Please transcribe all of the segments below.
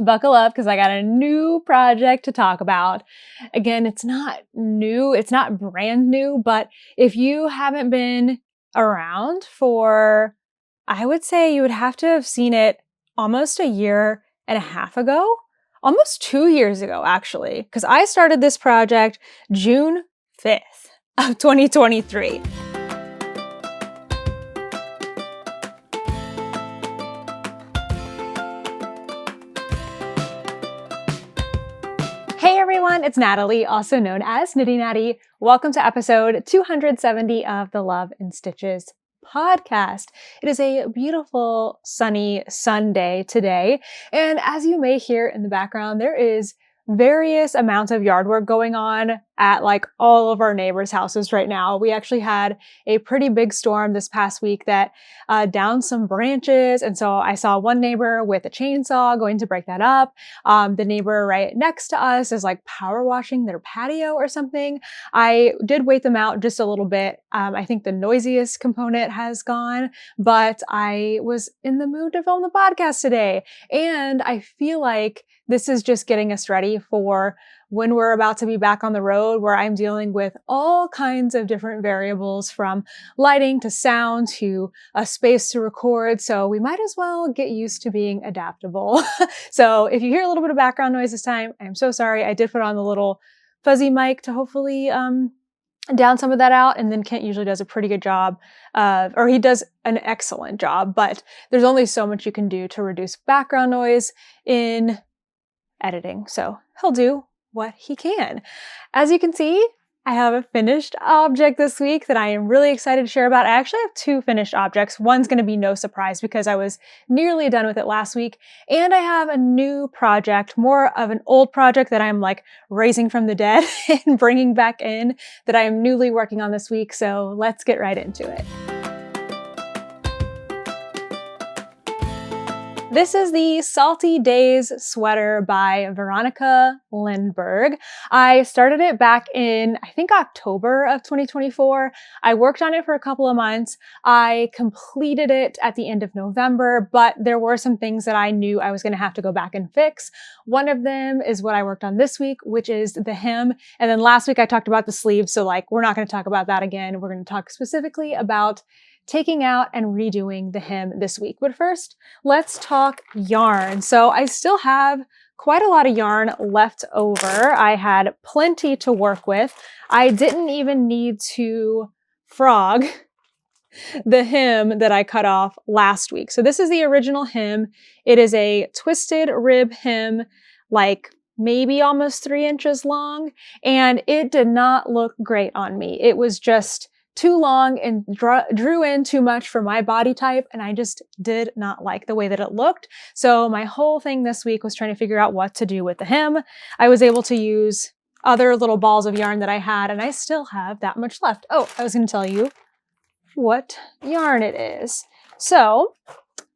Buckle up because I got a new project to talk about. Again, it's not new, it's not brand new, but if you haven't been around for, I would say you would have to have seen it almost a year and a half ago, almost 2 years ago, actually, because I started this project June 5th of 2023. Hey everyone, it's Natalie, also known as Nitty Natty. Welcome to episode 270 of the Love in Stitches podcast. It is a beautiful sunny Sunday today, and as you may hear in the background, there is various amounts of yard work going on at like all of our neighbors' houses right now. We actually had a pretty big storm this past week that downed some branches, and so I saw one neighbor with a chainsaw going to break that up. The neighbor right next to us is like power washing their patio or something. I did wait them out just a little bit. I think the noisiest component has gone, but I was in the mood to film the podcast today, and I feel like this is just getting us ready for when we're about to be back on the road, where I'm dealing with all kinds of different variables, from lighting to sound to a space to record. So we might as well get used to being adaptable. So if you hear a little bit of background noise this time, I'm so sorry. I did put on the little fuzzy mic to hopefully down some of that out. And then Kent usually does a pretty good job or he does an excellent job, but there's only so much you can do to reduce background noise in editing. So he'll do what he can. As you can see, I have a finished object this week that I am really excited to share about. I actually have two finished objects. One's going to be no surprise because I was nearly done with it last week. And I have a new project, more of an old project that I'm like raising from the dead and bringing back in, that I am newly working on this week. So let's get right into it. This is the Salty Days sweater by Veronica Lindberg. I started it back in, I think, October of 2024. I worked on it for a couple of months. I completed it at the end of November, but there were some things that I knew I was going to have to go back and fix. One of them is what I worked on this week, which is the hem. And then last week I talked about the sleeves, so like we're not going to talk about that again. We're going to talk specifically about taking out and redoing the hem this week. But first, let's talk yarn. So I still have quite a lot of yarn left over. I had plenty to work with. I didn't even need to frog the hem that I cut off last week. So this is the original hem. It is a twisted rib hem, like maybe almost 3 inches long, and it did not look great on me. It was just too long and drew in too much for my body type, and I just did not like the way that it looked. So my whole thing this week was trying to figure out what to do with the hem. I was able to use other little balls of yarn that I had, and I still have that much left. Oh, I was going to tell you what yarn it is. So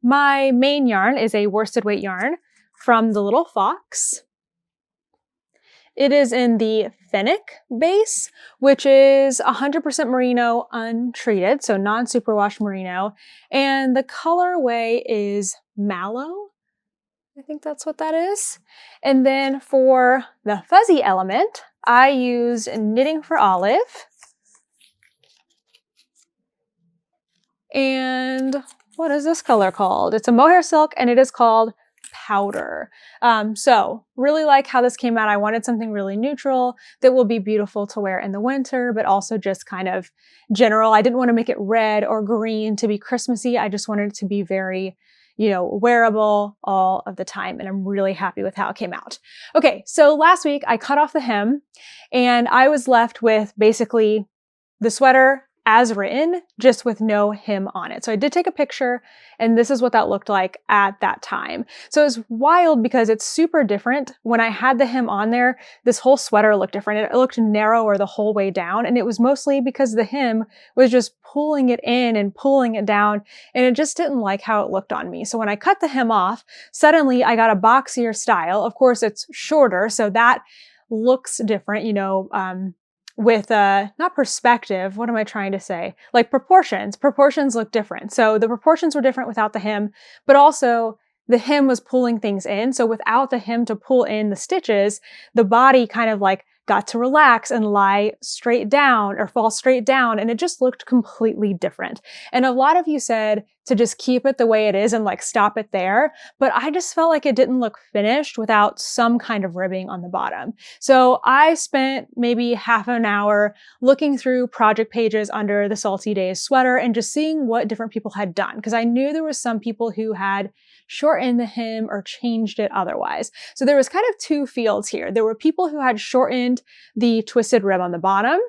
my main yarn is a worsted weight yarn from the Little Fox. It is in the Fennec base, which is 100% merino untreated, so non-superwash merino. And the colorway is mallow. I think that's what that is. And then for the fuzzy element, I used Knitting for Olive. And what is this color called? It's a mohair silk, and it is called Powder. So really like how this came out. I wanted something really neutral that will be beautiful to wear in the winter, but also just kind of general. I didn't want to make it red or green to be Christmassy. I just wanted it to be very, wearable all of the time. And I'm really happy with how it came out. Okay, so last week I cut off the hem and I was left with basically the sweater as written, just with no hem on it. So I did take a picture, and this is what that looked like at that time. So it was wild because it's super different. When I had the hem on there, this whole sweater looked different. It looked narrower the whole way down, and it was mostly because the hem was just pulling it in and pulling it down, and it just didn't like how it looked on me. So when I cut the hem off, suddenly I got a boxier style. Of course, it's shorter, so that looks different, with not perspective, what am I trying to say? Like proportions. Proportions look different. So the proportions were different without the hem, but also the hem was pulling things in. So without the hem to pull in the stitches, the body kind of like got to relax and lie straight down or fall straight down. And it just looked completely different. And a lot of you said to just keep it the way it is and like stop it there. But I just felt like it didn't look finished without some kind of ribbing on the bottom. So I spent maybe half an hour looking through project pages under the Salty Days sweater and just seeing what different people had done. Because I knew there was some people who had shortened the hem or changed it otherwise. So there was kind of two fields here. There were people who had shortened the twisted rib on the bottom,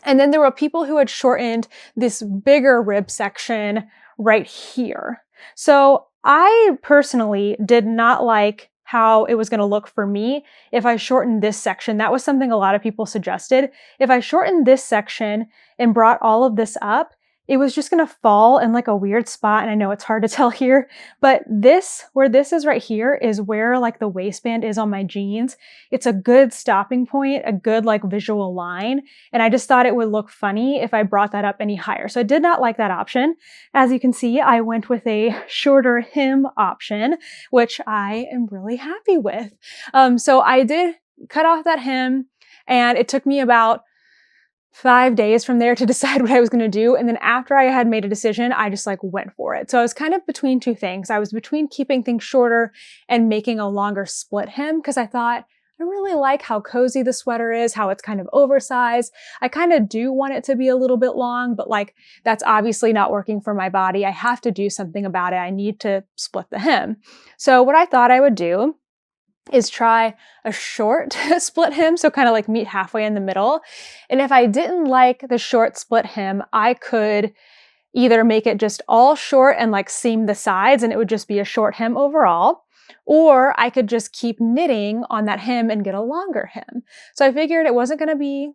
and then there were people who had shortened this bigger rib section right here. So I personally did not like how it was going to look for me if I shortened this section. That was something a lot of people suggested. If I shortened this section and brought all of this up, it was just going to fall in like a weird spot. And I know it's hard to tell here, but this, where this is right here, is where like the waistband is on my jeans. It's a good stopping point, a good like visual line. And I just thought it would look funny if I brought that up any higher. So I did not like that option. As you can see, I went with a shorter hem option, which I am really happy with. So I did cut off that hem, and it took me about 5 days from there to decide what I was going to do. And then after I had made a decision, I just like went for it. So I was kind of between two things. I was between keeping things shorter and making a longer split hem, because I thought, I really like how cozy the sweater is, how it's kind of oversized. I kind of do want it to be a little bit long, but like that's obviously not working for my body. I have to do something about it. I need to split the hem. So what I thought I would do is try a short split hem, so kind of like meet halfway in the middle. And if I didn't like the short split hem, I could either make it just all short and like seam the sides and it would just be a short hem overall, or I could just keep knitting on that hem and get a longer hem. So I figured it wasn't going to be,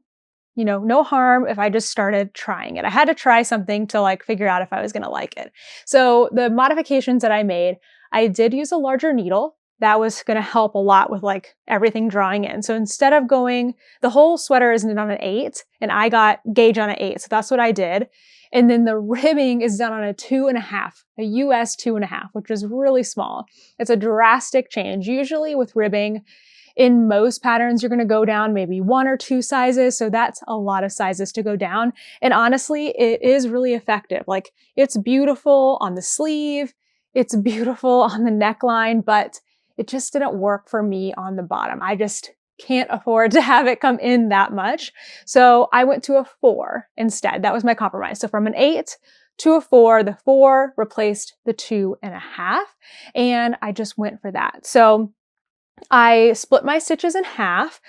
you know, no harm if I just started trying it. I had to try something to like figure out if I was going to like it. So the modifications that I made, I did use a larger needle. That was going to help a lot with like everything drawing in. So instead of going, the whole sweater is knit on an 8 and I got gauge on an 8. So that's what I did. And then the ribbing is done on a 2.5, a US 2.5, which is really small. It's a drastic change. Usually with ribbing, in most patterns, you're going to go down maybe 1 or 2 sizes. So that's a lot of sizes to go down. And honestly, it is really effective. Like it's beautiful on the sleeve. It's beautiful on the neckline, but it just didn't work for me on the bottom. I just can't afford to have it come in that much. So I went to a 4 instead. That was my compromise. So from an 8 to a 4, the 4 replaced the 2.5, and I just went for that. So I split my stitches in half,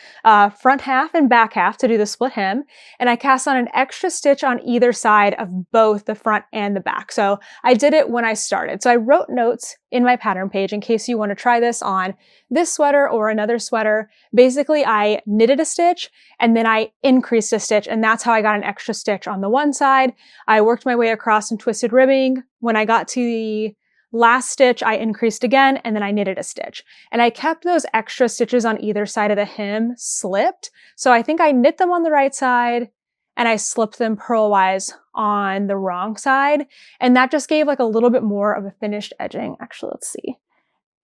front half and back half to do the split hem, and I cast on an extra stitch on either side of both the front and the back. So I did it when I started. So I wrote notes in my pattern page in case you want to try this on this sweater or another sweater. Basically, I knitted a stitch and then I increased a stitch, and that's how I got an extra stitch on the one side. I worked my way across some twisted ribbing. When I got to the last stitch, I increased again, and then I knitted a stitch. And I kept those extra stitches on either side of the hem slipped. So I think I knit them on the right side and I slipped them purlwise on the wrong side. And that just gave like a little bit more of a finished edging. Actually, let's see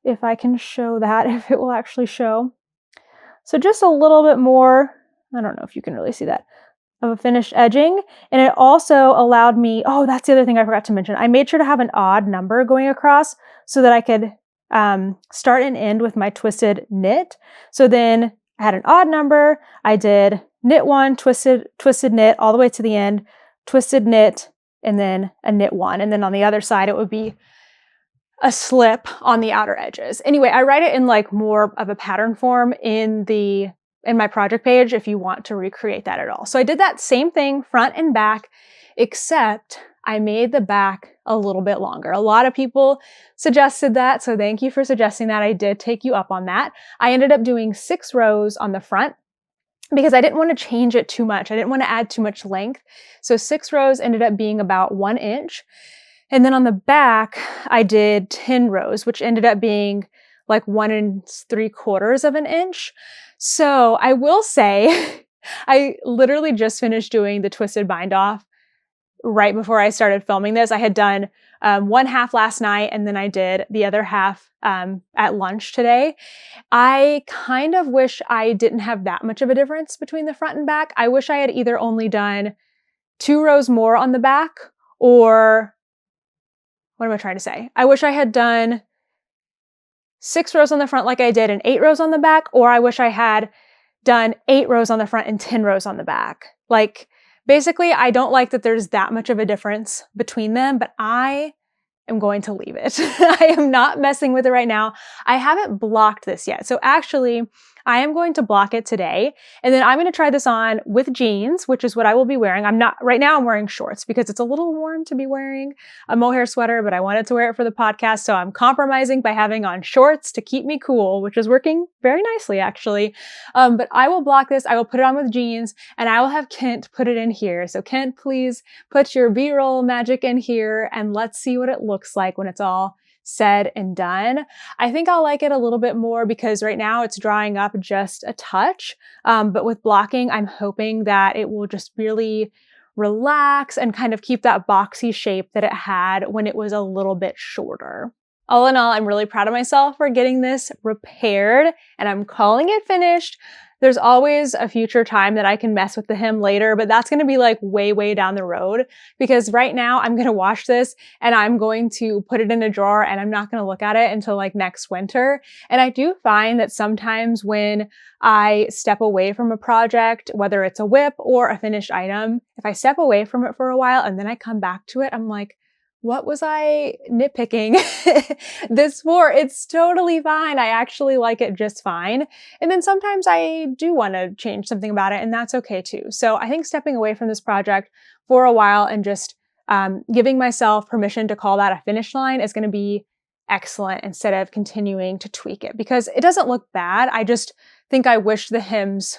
if I can show that, if it will actually show. So just a little bit more, I don't know if you can really see that, of a finished edging. And it also allowed me, oh, that's the other thing I forgot to mention. I made sure to have an odd number going across so that I could start and end with my twisted knit. So then I had an odd number. I did knit 1, twisted knit all the way to the end, twisted knit, and then a knit 1. And then on the other side, it would be a slip on the outer edges. Anyway, I write it in like more of a pattern form in my project page if you want to recreate that at all. So I did that same thing front and back, except I made the back a little bit longer. A lot of people suggested that, so thank you for suggesting that. I did take you up on that. I ended up doing 6 rows on the front because I didn't want to change it too much. I didn't want to add too much length. So 6 rows ended up being about 1 inch. And then on the back, I did 10 rows, which ended up being like 1 3/4 of an inch. So I will say, I literally just finished doing the twisted bind off right before I started filming this. I had done one half last night, and then I did the other half at lunch today. I kind of wish I didn't have that much of a difference between the front and back. I wish I had either only done 2 rows more on the back, or what am I trying to say? I wish I had done 6 rows on the front like I did and 8 rows on the back, or I wish I had done 8 rows on the front and 10 rows on the back. Like, basically, I don't like that there's that much of a difference between them, but I am going to leave it. I am not messing with it right now. I haven't blocked this yet. So actually, I am going to block it today, and then I'm going to try this on with jeans, which is what I will be wearing. Right now I'm wearing shorts because it's a little warm to be wearing a mohair sweater, but I wanted to wear it for the podcast. So I'm compromising by having on shorts to keep me cool, which is working very nicely actually. But I will block this. I will put it on with jeans, and I will have Kent put it in here. So Kent, please put your B-roll magic in here, and let's see what it looks like when it's all said and done. I think I'll like it a little bit more because right now it's drying up just a touch. But with blocking, I'm hoping that it will just really relax and kind of keep that boxy shape that it had when it was a little bit shorter. All in all, I'm really proud of myself for getting this repaired, and I'm calling it finished. There's always a future time that I can mess with the hem later, but that's going to be like way, way down the road, because right now I'm going to wash this and I'm going to put it in a drawer and I'm not going to look at it until like next winter. And I do find that sometimes when I step away from a project, whether it's a whip or a finished item, if I step away from it for a while and then I come back to it, I'm like, what was I nitpicking this for? It's totally fine. I actually like it just fine. And then sometimes I do want to change something about it, and that's okay too. So I think stepping away from this project for a while and just giving myself permission to call that a finish line is going to be excellent instead of continuing to tweak it, because it doesn't look bad. I just think I wish the hems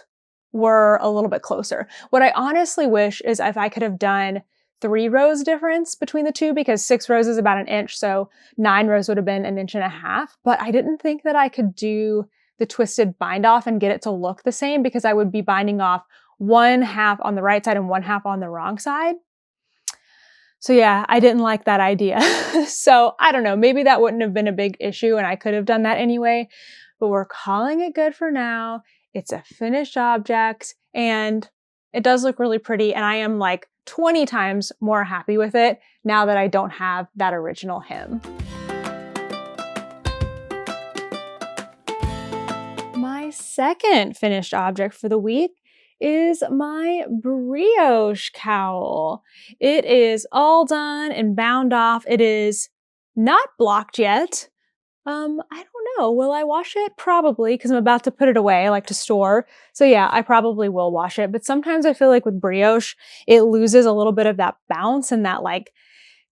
were a little bit closer. What I honestly wish is if I could have done 3 rows difference between the two, because 6 rows is about an inch, so 9 rows would have been an inch and a half. But I didn't think that I could do the twisted bind off and get it to look the same, because I would be binding off 1/2 on the right side and 1/2 on the wrong side. So yeah, I didn't like that idea. So I don't know, maybe that wouldn't have been a big issue and I could have done that anyway, but we're calling it good for now. It's a finished object and it does look really pretty, and I am like 20 times more happy with it now that I don't have that original hem. My second finished object for the week is my Brioche Cowl. It is all done and bound off. It is not blocked yet. I don't know. Will I wash it? Probably, because I'm about to put it away. I like to store. So yeah, I probably will wash it. But sometimes I feel like with brioche, it loses a little bit of that bounce and that like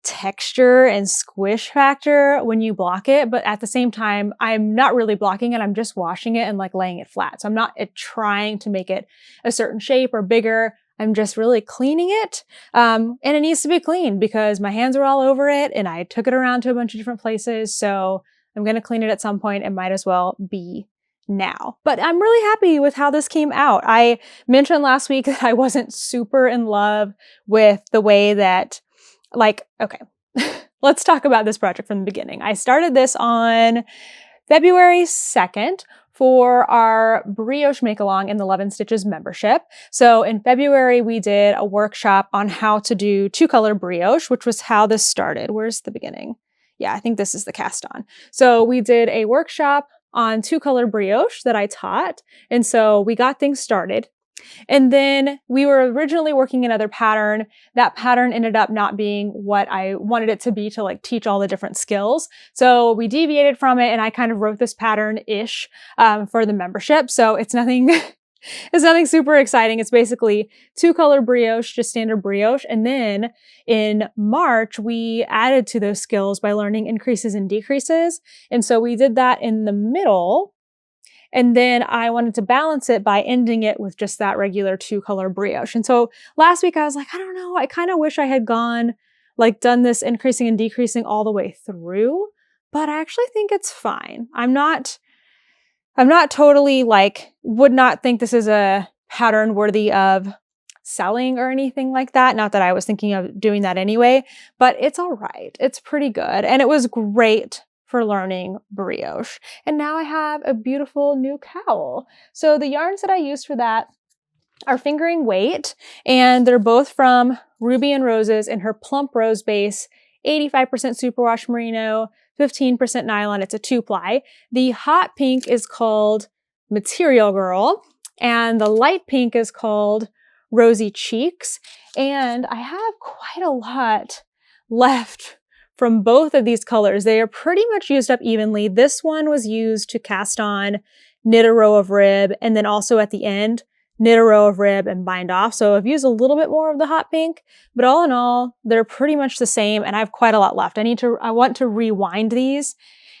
texture and squish factor when you block it. But at the same time, I'm not really blocking it. I'm just washing it and like laying it flat. So I'm not trying to make it a certain shape or bigger. I'm just really cleaning it. And it needs to be clean because my hands are all over it and I took it around to a bunch of different places. So I'm going to clean it at some point. It might as well be now. But I'm really happy with how this came out. I mentioned last week that I wasn't super in love with the way that, like, okay, let's talk about this project from the beginning. I started this on February 2nd for our Brioche Make-Along in the Love and Stitches membership. So in February, we did a workshop on how to do 2-color brioche, which was how this started. Where's the beginning? Yeah, I think this is the cast on. So we did a workshop on 2-color brioche that I taught. And so we got things started. And then we were originally working another pattern. That pattern ended up not being what I wanted it to be to like teach all the different skills. So we deviated from it and I kind of wrote this pattern-ish for the membership. So it's nothing it's nothing super exciting. It's basically 2-color brioche, just standard brioche. And then in March, we added to those skills by learning increases and decreases. And so we did that in the middle. And then I wanted to balance it by ending it with just that regular 2-color brioche. And so last week I was like, I don't know, I kind of wish I had done this increasing and decreasing all the way through, but I actually think it's fine. I'm not totally would not think this is a pattern worthy of selling or anything like that. Not that I was thinking of doing that anyway, but it's all right. It's pretty good. And it was great for learning brioche. And now I have a beautiful new cowl. So the yarns that I used for that are fingering weight, and they're both from Ruby and Roses in her plump rose base, 85% superwash merino, 15% nylon. It's a 2-ply. The hot pink is called Material Girl, and the light pink is called Rosy Cheeks. And I have quite a lot left from both of these colors. They are pretty much used up evenly. This one was used to cast on, knit a row of rib, and then also at the end, knit a row of rib and bind off. So I've used a little bit more of the hot pink, but all in all, they're pretty much the same, and I have quite a lot left. I want to rewind these,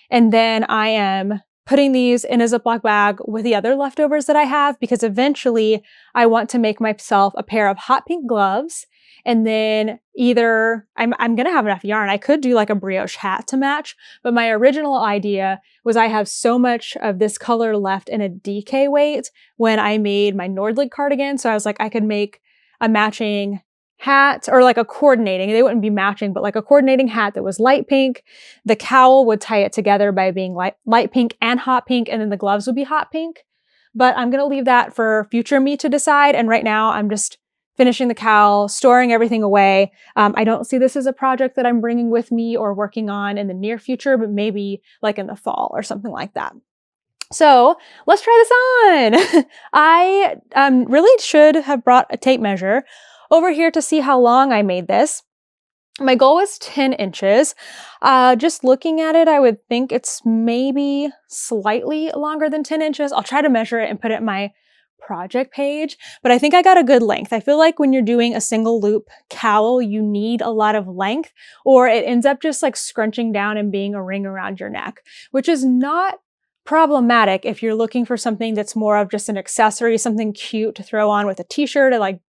and then I am putting these in a Ziploc bag with the other leftovers that I have, because eventually I want to make myself a pair of hot pink gloves. And then either I'm going to have enough yarn. I could do like a brioche hat to match, but my original idea was I have so much of this color left in a DK weight when I made my Nordlig cardigan. So I was like, I could make a matching hat, or like a coordinating, they wouldn't be matching, but like a coordinating hat that was light pink. The cowl would tie it together by being light pink and hot pink, and then the gloves would be hot pink. But I'm going to leave that for future me to decide. And right now I'm just finishing the cowl, storing everything away. I don't see this as a project that I'm bringing with me or working on in the near future, but maybe like in the fall or something like that. So let's try this on. I really should have brought a tape measure over here to see how long I made this. My goal was 10 inches. Just looking at it, I would think it's maybe slightly longer than 10 inches. I'll try to measure it and put it in my project page, but I think I got a good length. I feel like when you're doing a single loop cowl, you need a lot of length, or it ends up just like scrunching down and being a ring around your neck, which is not problematic if you're looking for something that's more of just an accessory, something cute to throw on with a t-shirt or like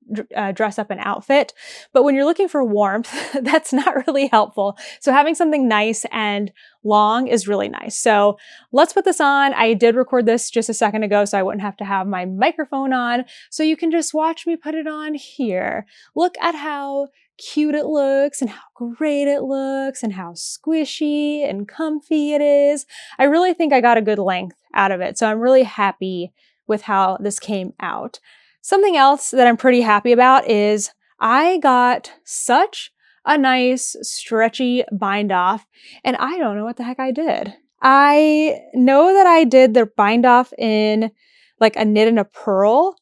dress up an outfit. But when you're looking for warmth, that's not really helpful. So having something nice and long is really nice. So let's put this on. I did record this just a second ago, so I wouldn't have to have my microphone on. So you can just watch me put it on here. Look at how cute it looks and how great it looks and how squishy and comfy it is. I really think I got a good length out of it. So I'm really happy with how this came out. Something else that I'm pretty happy about is I got such a nice stretchy bind off, and I don't know what the heck I did. I know that I did the bind off in like a knit and a purl.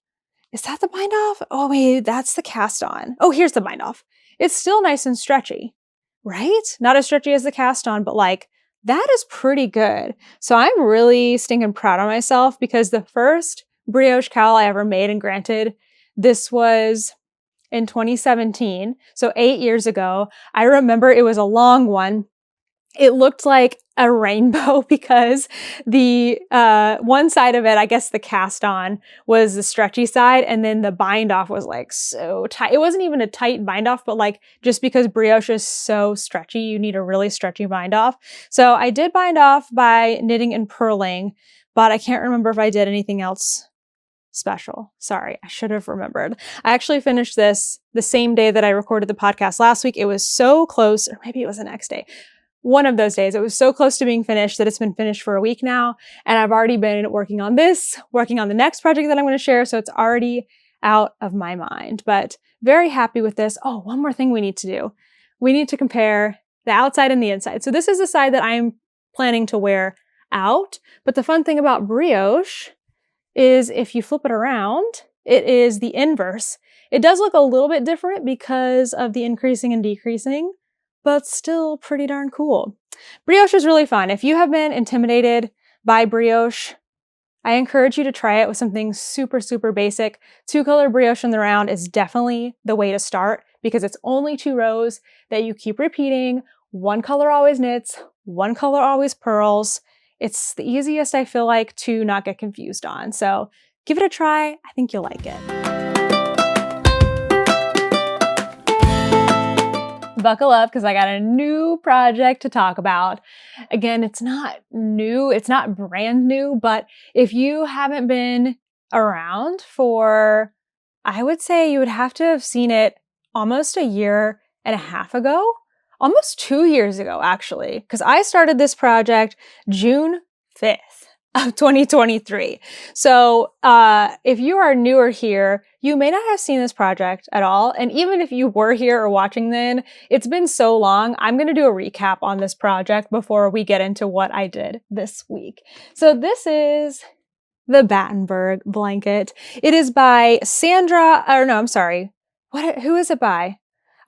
Is that the bind off? Oh wait, that's the cast on. Oh, here's the bind off. It's still nice and stretchy, right? Not as stretchy as the cast on, but like that is pretty good. So I'm really stinking proud of myself, because the first brioche cowl I ever made, and granted, this was in 2017, so 8 years ago, I remember it was a long one. It looked like a rainbow because the one side of it, I guess the cast on, was the stretchy side, and then the bind off was like so tight. It wasn't even a tight bind off, but like just because brioche is so stretchy, you need a really stretchy bind off. So I did bind off by knitting and purling, but I can't remember if I did anything else special. Sorry, I should have remembered. I actually finished this the same day that I recorded the podcast last week. It was so close, or maybe it was the next day. One of those days, it was so close to being finished that it's been finished for a week now. And I've already been working on this, working on the next project that I'm going to share. So it's already out of my mind, but very happy with this. Oh, one more thing we need to do. We need to compare the outside and the inside. So this is the side that I'm planning to wear out. But the fun thing about brioche is if you flip it around, it is the inverse. It does look a little bit different because of the increasing and decreasing, but still pretty darn cool. Brioche is really fun. If you have been intimidated by brioche, I encourage you to try it with something super, super basic. 2-color brioche in the round is definitely the way to start, because it's only 2 rows that you keep repeating. 1 color always knits, 1 color always purls. It's the easiest, I feel like, to not get confused on. So give it a try. I think you'll like it. Buckle up, because I got a new project to talk about. Again, it's not new, it's not brand new, but if you haven't been around for, I would say you would have to have seen it almost a year and a half ago, almost 2 years ago, actually, because I started this project June 5th of 2023. So if you are newer here, you may not have seen this project at all. And even if you were here or watching then, it's been so long. I'm going to do a recap on this project before we get into what I did this week. So this is the Battenberg Blanket. It is by Sandra, or no, I'm sorry. Who is it by?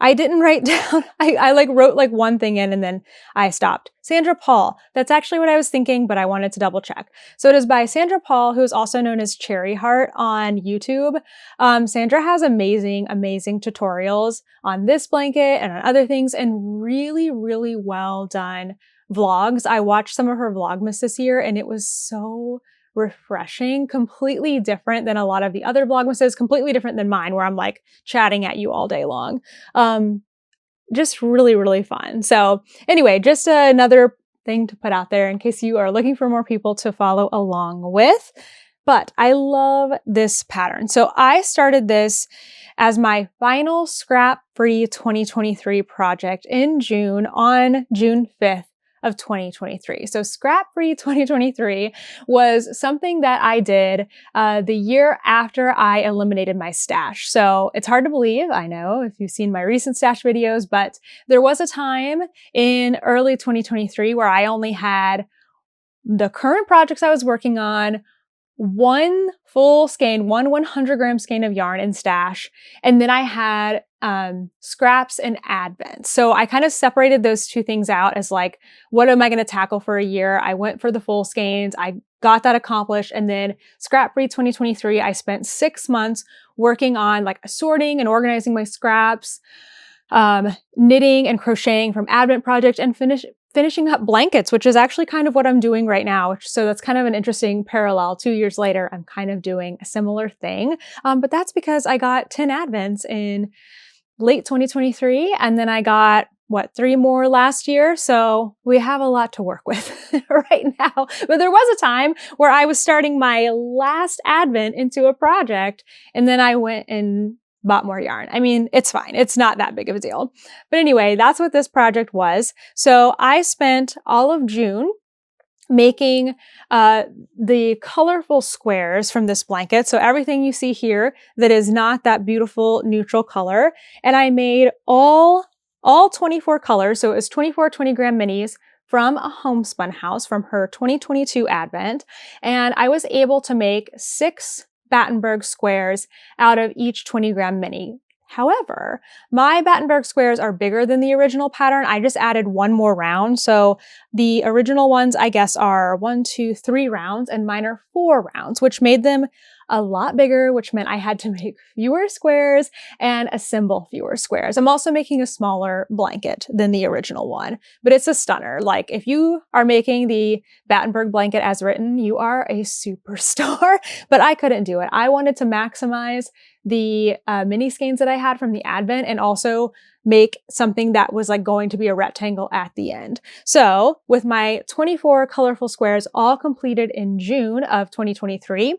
I didn't write down, I like wrote like one thing in and then I stopped. Sandra Paul. That's actually what I was thinking, but I wanted to double check. So it is by Sandra Paul, who is also known as Cherry Heart on YouTube. Sandra has amazing tutorials on this blanket and on other things and really, really well done vlogs. I watched some of her Vlogmas this year and it was so refreshing, completely different than a lot of the other Vlogmases, completely different than mine, where I'm like chatting at you all day long. Just really, really fun. So anyway, just another thing to put out there in case you are looking for more people to follow along with. But I love this pattern. So I started this as my final scrap-free 2023 project in June on June 5th. Of 2023. So scrap-free 2023 was something that I did the year after I eliminated my stash. So it's hard to believe, I know, if you've seen my recent stash videos, but there was a time in early 2023 where I only had the current projects I was working on, one full skein, one 100-gram skein of yarn in stash, and then I had scraps and advents. So I kind of separated those two things out as like, what am I going to tackle for a year? I went for the full skeins. I got that accomplished. And then scrap-free 2023, I spent 6 months working on like assorting and organizing my scraps, knitting and crocheting from advent project, and finishing up blankets, which is actually kind of what I'm doing right now. So that's kind of an interesting parallel. 2 years later, I'm kind of doing a similar thing. But that's because I got 10 advents in late 2023. And then I got, 3 more last year. So we have a lot to work with right now. But there was a time where I was starting my last advent into a project. And then I went and bought more yarn. I mean, it's fine. It's not that big of a deal. But anyway, that's what this project was. So I spent all of June making the colorful squares from this blanket. So everything you see here that is not that beautiful neutral color. And I made all 24 colors. So it was 24 20-gram minis from a homespun house from her 2022 advent. And I was able to make 6 Battenberg squares out of each 20-gram mini. However, my Battenberg squares are bigger than the original pattern. I just added one more round. So the original ones, I guess, are 1, 2, 3 rounds, and mine are 4 rounds, which made them a lot bigger, which meant I had to make fewer squares and assemble fewer squares. I'm also making a smaller blanket than the original one, but it's a stunner. Like, if you are making the Battenberg blanket as written, you are a superstar, but I couldn't do it. I wanted to maximize the mini skeins that I had from the advent and also make something that was like going to be a rectangle at the end. So with my 24 colorful squares all completed in June of 2023,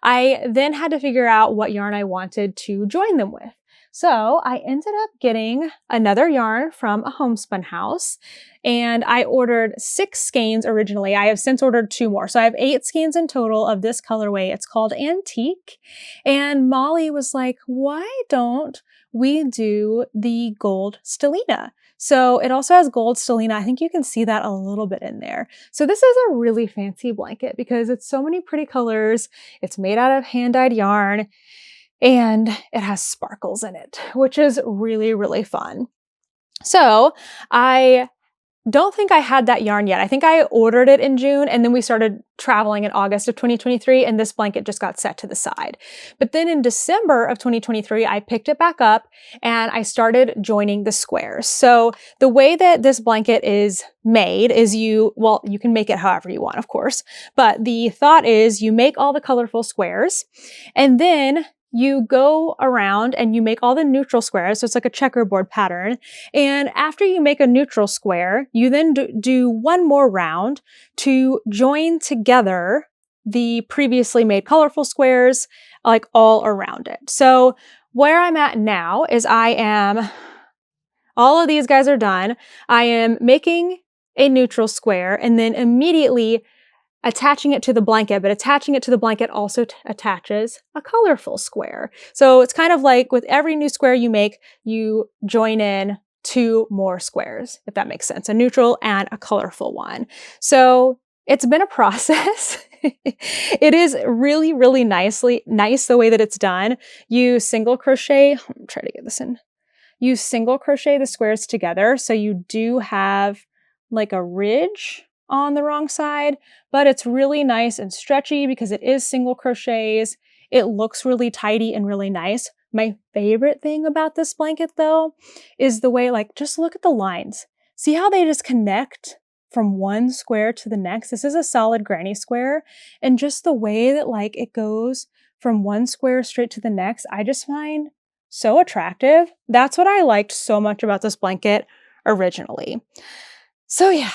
I then had to figure out what yarn I wanted to join them with. So I ended up getting another yarn from a homespun house, and I ordered 6 skeins originally. I have since ordered 2 more. So I have 8 skeins in total of this colorway. It's called Antique. And Molly was like, why don't we do the gold stellina? So it also has gold stellina. I think you can see that a little bit in there. So this is a really fancy blanket because it's so many pretty colors. It's made out of hand-dyed yarn, and it has sparkles in it, which is really, really fun. So I don't think I had that yarn yet. I think I ordered it in June, and then we started traveling in August of 2023, and this blanket just got set to the side. But then in December of 2023, I picked it back up and I started joining the squares. So the way that this blanket is made is you can make it however you want, of course, but the thought is you make all the colorful squares, and then you go around and you make all the neutral squares. So it's like a checkerboard pattern. And after you make a neutral square, you then do one more round to join together the previously made colorful squares like all around it. So where I'm at now is all of these guys are done. I am making a neutral square and then immediately attaching it to the blanket, but attaching it to the blanket also attaches a colorful square. So it's kind of like with every new square you make, you join in 2 more squares, if that makes sense, a neutral and a colorful one. So it's been a process. It is really, really nice the way that it's done. You single crochet, I'm trying to get this in. You single crochet the squares together. So you do have like a ridge on the wrong side, but it's really nice and stretchy because it is single crochets. It looks really tidy and really nice. My favorite thing about this blanket though is the way, like, just look at the lines. See how they just connect from one square to the next? This is a solid granny square, and just the way that like it goes from one square straight to the next, I just find so attractive. That's what I liked so much about this blanket originally. So yeah,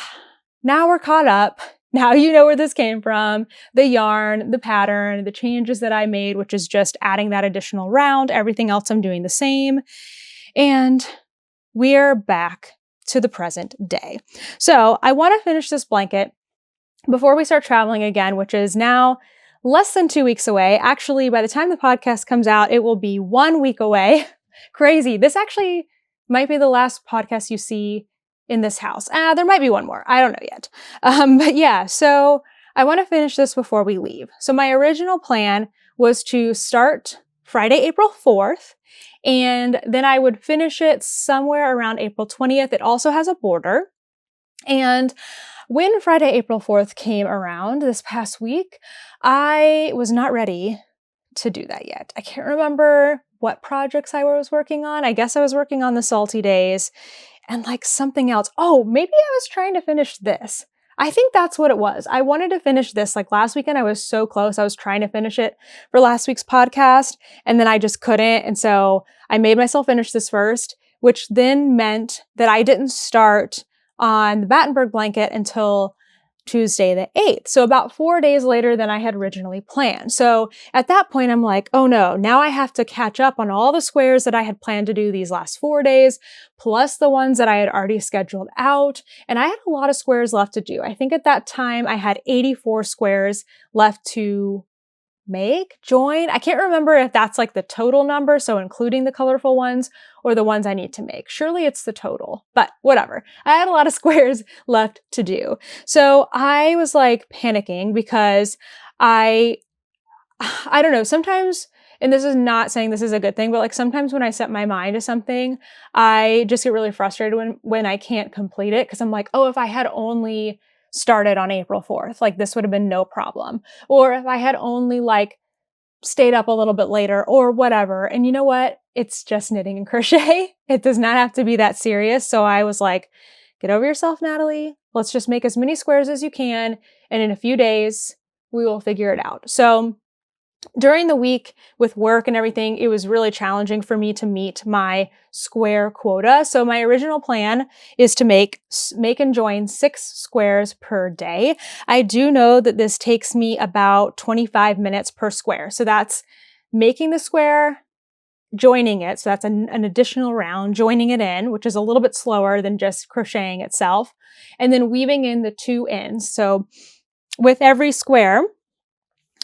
now we're caught up. Now you know where this came from, the yarn, the pattern, the changes that I made, which is just adding that additional round. Everything else I'm doing the same. And we're back to the present day. So I want to finish this blanket before we start traveling again, which is now less than 2 weeks away. Actually, by the time the podcast comes out, it will be 1 week away. Crazy. This actually might be the last podcast you see in this house. There might be one more. I don't know yet. But yeah, so I want to finish this before we leave. So my original plan was to start Friday, April 4th, and then I would finish it somewhere around April 20th. It also has a border. And when Friday, April 4th came around this past week, I was not ready to do that yet. I can't remember what projects I was working on. I guess I was working on the Salty Days and like something else. Oh, maybe I was trying to finish this. I think that's what it was. I wanted to finish this. Like last weekend, I was so close. I was trying to finish it for last week's podcast, and then I just couldn't. And so I made myself finish this first, which then meant that I didn't start on the Battenberg Blanket until Tuesday the 8th. So about 4 days later than I had originally planned. So at that point, I'm like, oh no, now I have to catch up on all the squares that I had planned to do these last 4 days, plus the ones that I had already scheduled out. And I had a lot of squares left to do. I think at that time I had 84 squares left to join. I can't remember if that's like the total number, so including the colorful ones or the ones I need to make. Surely it's the total, but whatever. I had a lot of squares left to do. So I was like panicking because I don't know, sometimes, and this is not saying this is a good thing, but like sometimes when I set my mind to something, I just get really frustrated when I can't complete it because I'm like, oh, if I had only started on April 4th, like this would have been no problem. Or if I had only like stayed up a little bit later or whatever. And you know what? It's just knitting and crochet. It does not have to be that serious. So I was like, get over yourself, Natalie. Let's just make as many squares as you can. And in a few days, we will figure it out. So during the week with work and everything, it was really challenging for me to meet my square quota. So my original plan is to make and join 6 squares per day. I do know that this takes me about 25 minutes per square. So that's making the square, joining it. So that's an additional round, joining it in, which is a little bit slower than just crocheting itself, and then weaving in the 2 ends. So with every square,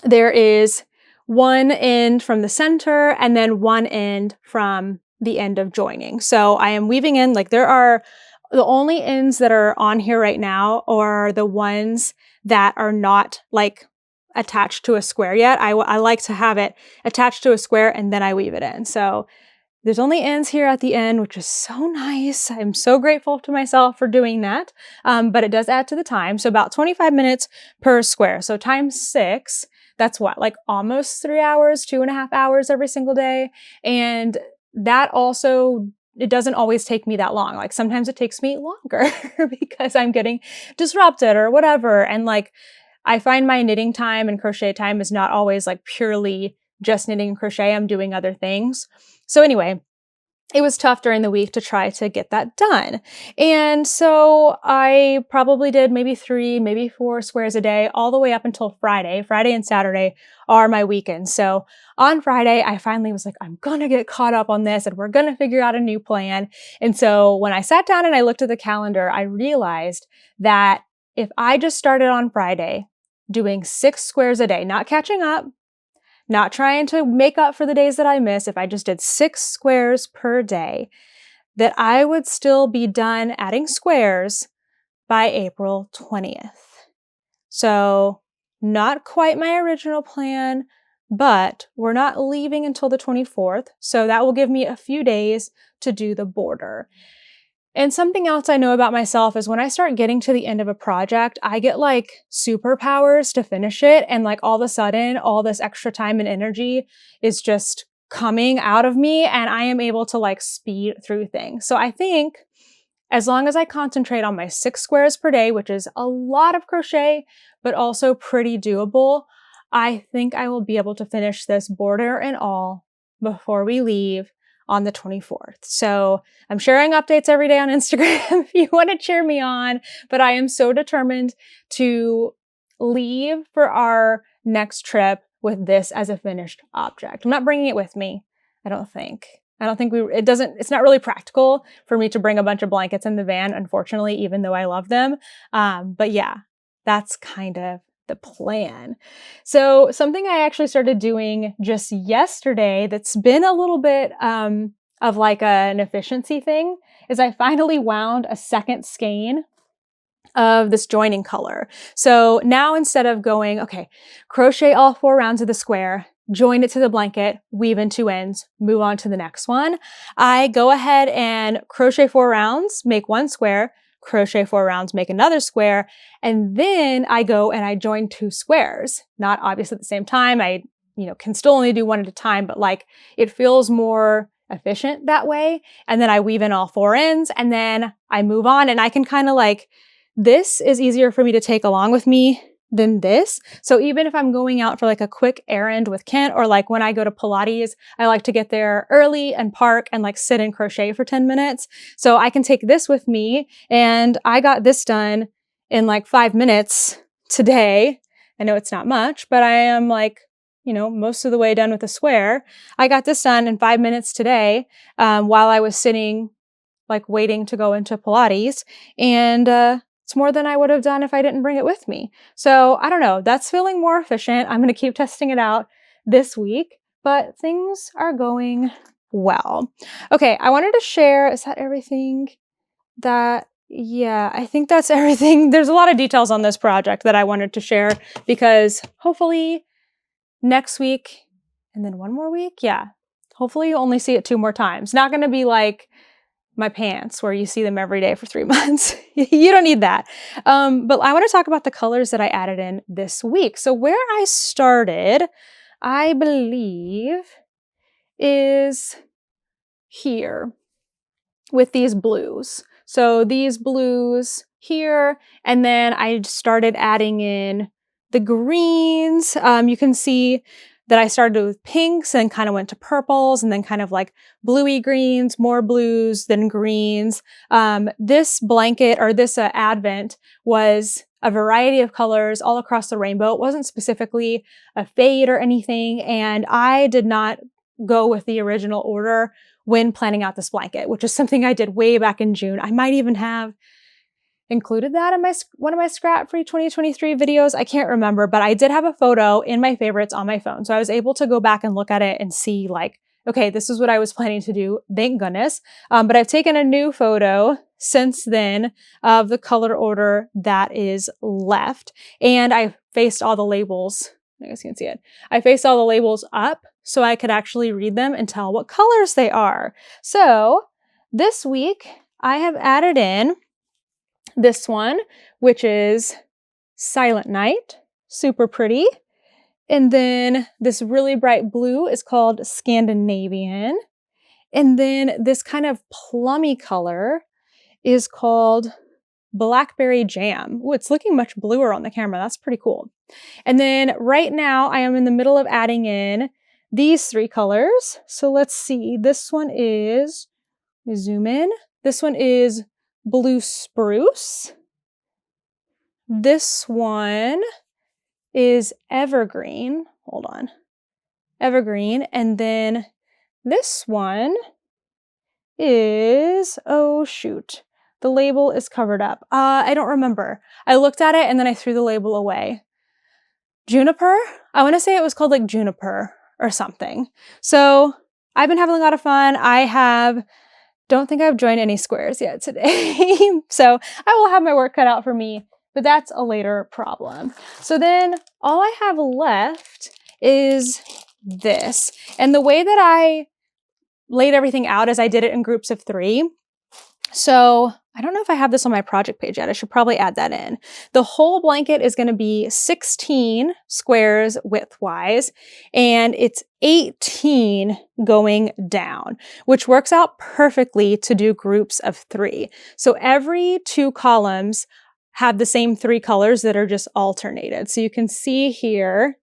there is 1 end from the center and then 1 end from the end of joining. So I am weaving in, like the only ends that are on here right now are the ones that are not like attached to a square yet. I like to have it attached to a square and then I weave it in. So there's only ends here at the end, which is so nice. I'm so grateful to myself for doing that. But it does add to the time. So about 25 minutes per square. So times 6, that's what, like almost 3 hours, 2.5 hours every single day. And that also, it doesn't always take me that long. Like sometimes it takes me longer because I'm getting disrupted or whatever. And like, I find my knitting time and crochet time is not always like purely just knitting and crochet. I'm doing other things. So anyway, it was tough during the week to try to get that done. And so I probably did maybe 3, maybe 4 squares a day, all the way up until Friday. Friday and Saturday are my weekends. So on Friday, I finally was like, I'm gonna get caught up on this and we're gonna figure out a new plan. And so when I sat down and I looked at the calendar, I realized that if I just started on Friday doing 6 squares a day, not catching up, not trying to make up for the days that I miss, if I just did 6 squares per day, that I would still be done adding squares by April 20th. So not quite my original plan, but we're not leaving until the 24th. So that will give me a few days to do the border. And something else I know about myself is when I start getting to the end of a project, I get like superpowers to finish it. And like all of a sudden, all this extra time and energy is just coming out of me and I am able to like speed through things. So I think as long as I concentrate on my 6 squares per day, which is a lot of crochet, but also pretty doable, I think I will be able to finish this border and all before we leave on the 24th. So I'm sharing updates every day on Instagram if you want to cheer me on, but I am so determined to leave for our next trip with this as a finished object. I'm not bringing it with me, I don't think. It's not really practical for me to bring a bunch of blankets in the van, unfortunately, even though I love them. But yeah, that's kind of the plan. So something I actually started doing just yesterday that's been a little bit of like an efficiency thing is I finally wound a second skein of this joining color. So now instead of going, okay, crochet all 4 rounds of the square, join it to the blanket, weave in 2 ends, move on to the next one, I go ahead and crochet 4 rounds, make 1 square, crochet 4 rounds, make another square, and then I go and I join 2 squares. Not obviously at the same time. I, can still only do 1 at a time, but like it feels more efficient that way. And then I weave in all 4 ends and then I move on and I can kind of like, this is easier for me to take along with me than this. So even if I'm going out for like a quick errand with Kent, or like when I go to Pilates, I like to get there early and park and like sit and crochet for 10 minutes. So I can take this with me, and I got this done in like 5 minutes today. I know it's not much, but I am like, most of the way done with the square. I got this done in 5 minutes today while I was sitting like waiting to go into Pilates, and it's more than I would have done if I didn't bring it with me. So I don't know, that's feeling more efficient. I'm going to keep testing it out this week, but things are going well. Okay, I wanted to share, is that everything? Yeah, I think that's everything. There's a lot of details on this project that I wanted to share because hopefully next week and then 1 more week, yeah, hopefully you only see it 2 more times. Not going to be like my pants where you see them every day for 3 months. You don't need that. But I want to talk about the colors that I added in this week. So where I started, I believe, is here with these blues. So these blues here, and then I started adding in the greens. You can see that I started with pinks and kind of went to purples and then kind of like bluey greens, more blues, then greens. This blanket or this advent was a variety of colors all across the rainbow. It wasn't specifically a fade or anything, and I did not go with the original order when planning out this blanket, which is something I did way back in June. I might even have included that in one of my scrap-free 2023 videos. I can't remember, but I did have a photo in my favorites on my phone. So I was able to go back and look at it and see like, okay, this is what I was planning to do. Thank goodness. But I've taken a new photo since then of the color order that is left. And I faced all the labels. I guess you can see it. I faced all the labels up so I could actually read them and tell what colors they are. So this week I have added in this one, which is Silent Night, super pretty. And then this really bright blue is called Scandinavian. And then this kind of plummy color is called Blackberry Jam. Ooh, it's looking much bluer on the camera. That's pretty cool. And then right now I am in the middle of adding in these 3 colors. So let's see, this one is Zoom in. This one is Blue Spruce. This one is Evergreen. Hold on. Evergreen. And then this one is, oh shoot, the label is covered up. I don't remember. I looked at it and then I threw the label away. Juniper? I want to say it was called like Juniper or something. So I've been having a lot of fun. Don't think I've joined any squares yet today. So I will have my work cut out for me, but that's a later problem. So then all I have left is this. And the way that I laid everything out is I did it in groups of 3. So I don't know if I have this on my project page yet. I should probably add that in. The whole blanket is going to be 16 squares width-wise, and it's 18 going down, which works out perfectly to do groups of 3. So every 2 columns have the same 3 colors that are just alternated. So you can see here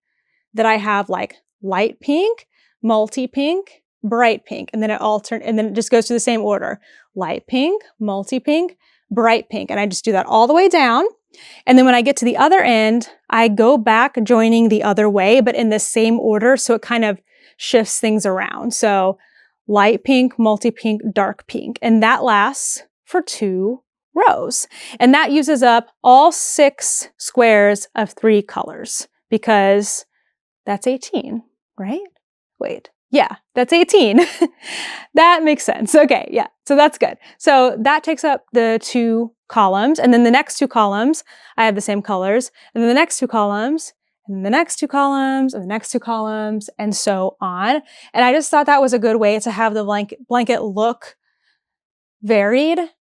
that I have like light pink, multi-pink, bright pink, and then it just goes through the same order. Light pink, multi-pink, bright pink. And I just do that all the way down. And then when I get to the other end, I go back joining the other way, but in the same order. So it kind of shifts things around. So light pink, multi-pink, dark pink. And that lasts for 2 rows. And that uses up all 6 squares of 3 colors because that's 18, right? Wait. Yeah, that's 18. That makes sense. Okay, yeah, so that's good. So that takes up the 2 columns, and then the next 2 columns, I have the same colors, and then the next 2 columns, and the next 2 columns, and the next 2 columns, and so on. And I just thought that was a good way to have the blanket look varied,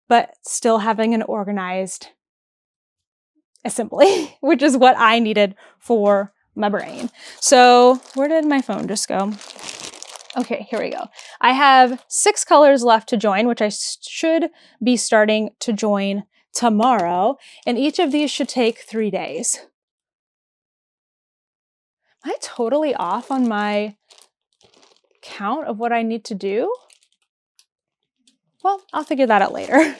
but still having an organized assembly, which is what I needed for my brain. So where did my phone just go? Okay, here we go. I have 6 colors left to join, which I should be starting to join tomorrow. And each of these should take 3 days. Am I totally off on my count of what I need to do? Well, I'll figure that out later.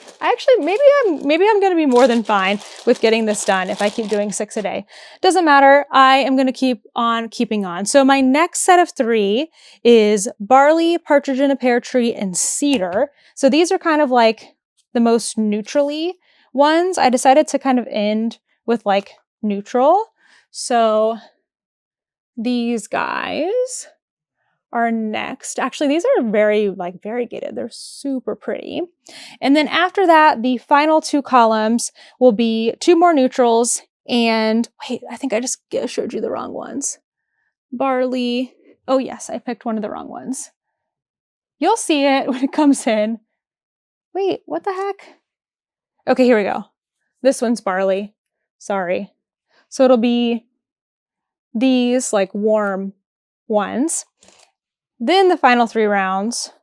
Maybe I'm going to be more than fine with getting this done if I keep doing 6 a day. Doesn't matter. I am going to keep on keeping on. So my next set of 3 is barley, partridge in a pear tree, and cedar. So these are kind of like the most neutrally ones. I decided to kind of end with like neutral. So these guys are next. Actually, these are very variegated. They're super pretty. And then after that, the final 2 columns will be 2 more neutrals. And wait, I think I just showed you the wrong ones. Barley. Oh yes, I picked one of the wrong ones. You'll see it when it comes in. Wait, what the heck? Okay, here we go. This one's barley. Sorry. So it'll be these like warm ones. Then the final 3 rounds,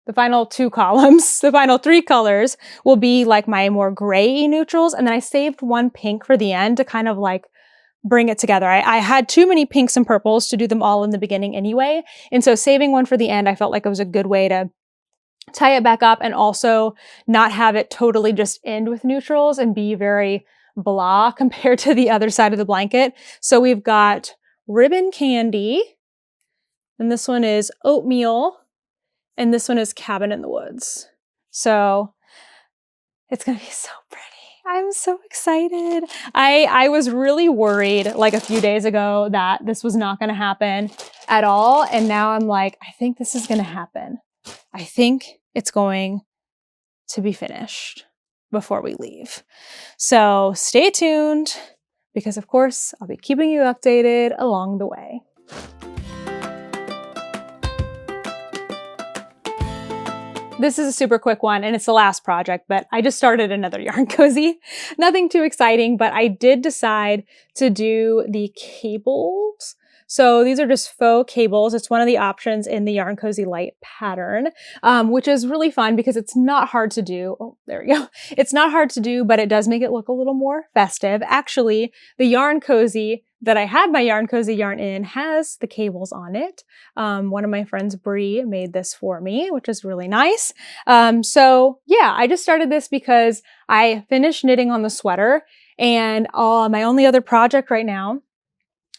the final 2 columns, the final 3 colors will be like my more gray neutrals. And then I saved 1 pink for the end to kind of like bring it together. I had too many pinks and purples to do them all in the beginning anyway. And so saving 1 for the end, I felt like it was a good way to tie it back up and also not have it totally just end with neutrals and be very blah compared to the other side of the blanket. So we've got ribbon candy. And this one is oatmeal, and this one is cabin in the woods. So it's gonna be so pretty. I'm so excited. I was really worried like a few days ago that this was not gonna happen at all. And now I'm like, I think this is gonna happen. I think it's going to be finished before we leave. So stay tuned because of course I'll be keeping you updated along the way. This is a super quick one, and it's the last project, but I just started another yarn cozy. Nothing too exciting, but I did decide to do the cables. So these are just faux cables. It's one of the options in the Yarn Cozy Lite pattern, which is really fun because it's not hard to do. Oh, there we go. It's not hard to do, but it does make it look a little more festive. Actually, the Yarn Cozy that I had my Yarn Cozy yarn in has the cables on it. One of my friends, Bree, made this for me, which is really nice. So yeah, I just started this because I finished knitting on the sweater, and my only other project right now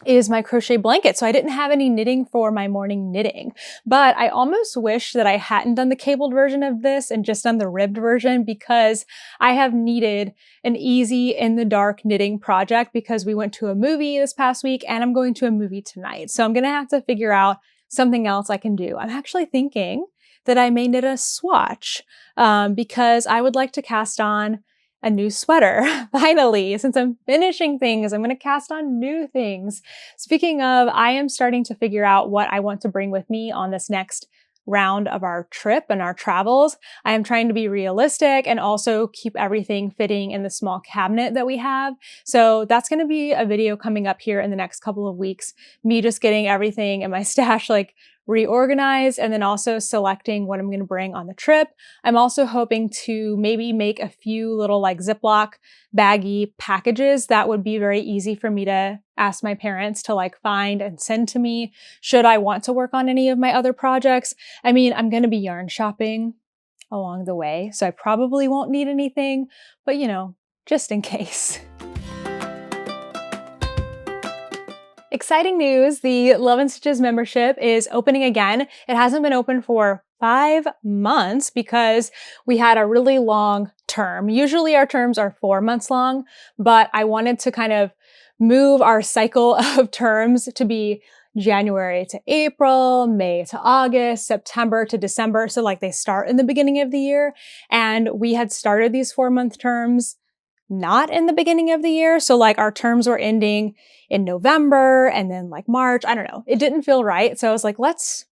is my crochet blanket. So I didn't have any knitting for my morning knitting, but I almost wish that I hadn't done the cabled version of this and just done the ribbed version, because I have needed an easy in the dark knitting project because we went to a movie this past week and I'm going to a movie tonight. So I'm going to have to figure out something else I can do. I'm actually thinking that I may knit a swatch because I would like to cast on a new sweater. Finally, since I'm finishing things, I'm going to cast on new things. Speaking of, I am starting to figure out what I want to bring with me on this next round of our trip and our travels. I am trying to be realistic and also keep everything fitting in the small cabinet that we have. So that's going to be a video coming up here in the next couple of weeks. Me just getting everything in my stash like reorganized, and then also selecting what I'm going to bring on the trip. I'm also hoping to maybe make a few little like Ziploc baggy packages that would be very easy for me to ask my parents to like find and send to me should I want to work on any of my other projects. I mean, I'm going to be yarn shopping along the way, so I probably won't need anything, but you know, just in case. Exciting news, the Love and Stitches membership is opening again. It hasn't been open for 5 months because we had a really long term. Usually our terms are 4 months long, but I wanted to kind of move our cycle of terms to be January to April, May to August, September to December. So like they start in the beginning of the year, and we had started these 4-month terms not in the beginning of the year. So like our terms were ending in November and then like March. I don't know. It didn't feel right. So I was like, let's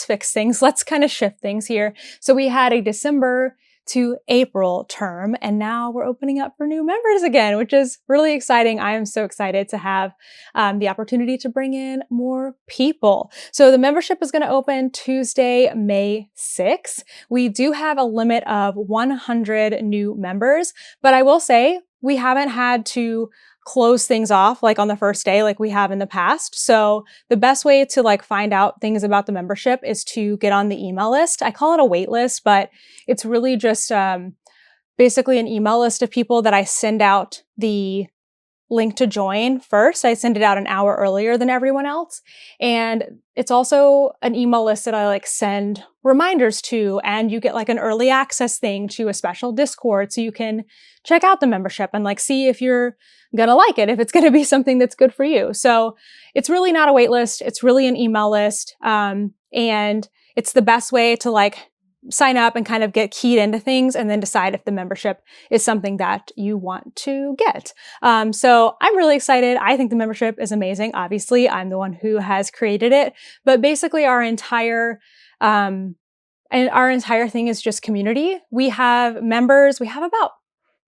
fix things. Let's kind of shift things here. So we had a December to April term, and now we're opening up for new members again, which is really exciting. I am so excited to have the opportunity to bring in more people. So the membership is going to open Tuesday, May 6th. We do have a limit of 100 new members, but I will say we haven't had to close things off like on the first day like we have in the past. So the best way to like find out things about the membership is to get on the email list. I call it a wait list, but it's really just basically an email list of people that I send out the link to join first. I send it out an hour earlier than everyone else. And it's also an email list that I like send reminders to, and you get like an early access thing to a special Discord so you can check out the membership and like see if you're gonna like it, if it's gonna be something that's good for you. So it's really not a wait list. It's really an email list. And it's the best way to like sign up and kind of get keyed into things and then decide if the membership is something that you want to get. So I'm really excited. I think the membership is amazing. Obviously, I'm the one who has created it, but basically our entire thing is just community. We have members. We have about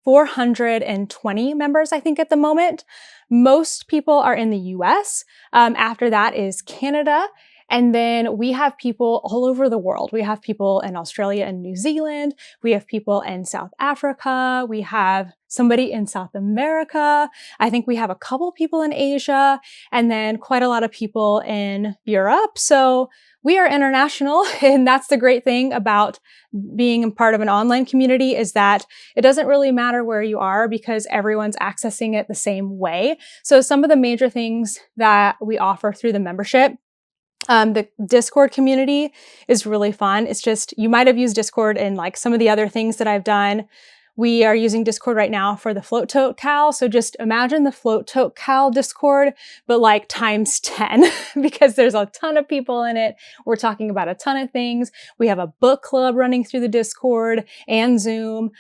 420 members, I think, at the moment. Most people are in the US. After that is Canada. And then we have people all over the world. We have people in Australia and New Zealand. We have people in South Africa. We have somebody in South America. I think we have a couple people in Asia, and then quite a lot of people in Europe. So we are international, and that's the great thing about being part of an online community, is that it doesn't really matter where you are because everyone's accessing it the same way. So some of the major things that we offer through the membership, the Discord community is really fun. It's just, you might have used Discord in like some of the other things that I've done. We are using Discord right now for the Float Tote Cowl. So just imagine the Float Tote Cowl Discord, but like times 10 because there's a ton of people in it. We're talking about a ton of things. We have a book club running through the Discord and Zoom.